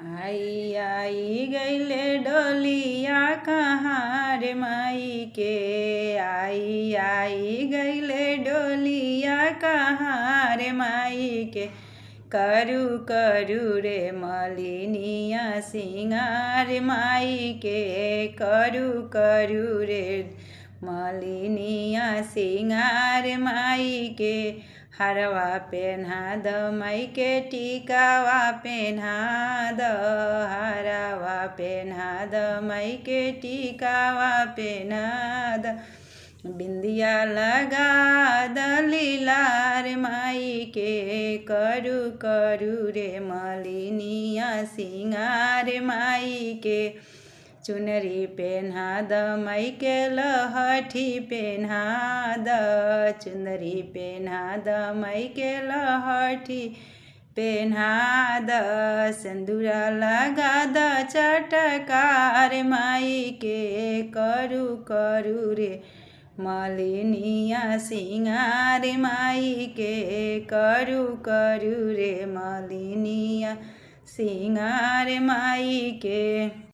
आई आई गईले डोलिया कहाँ रे माई के। आई आई गईले डोलिया कहाँ रे माई के। करू करू रे मलिनिया सिंगार माई के। करू करू रे मलिनिया सिंगार माई के। हरवा पेन्हा द माई के टीकावा पेन्हा द। हरवा पेन्हा द माई के टीकावा पेन्हा द। बिंदिया लगा द लीलार माई के। करू करू रे मलिनिया सिंगार माई के। चुनरी पेन्हा द माई के लहठी पेन्हा द। चुनरी पेन्हा द माई के लहठी पेन्हा द। सिंदूरा लगा द चटकार माई के। करू करू रे मलिनिया सिंगार माई के। करू करू रे मलिनिया सिंगार माई के।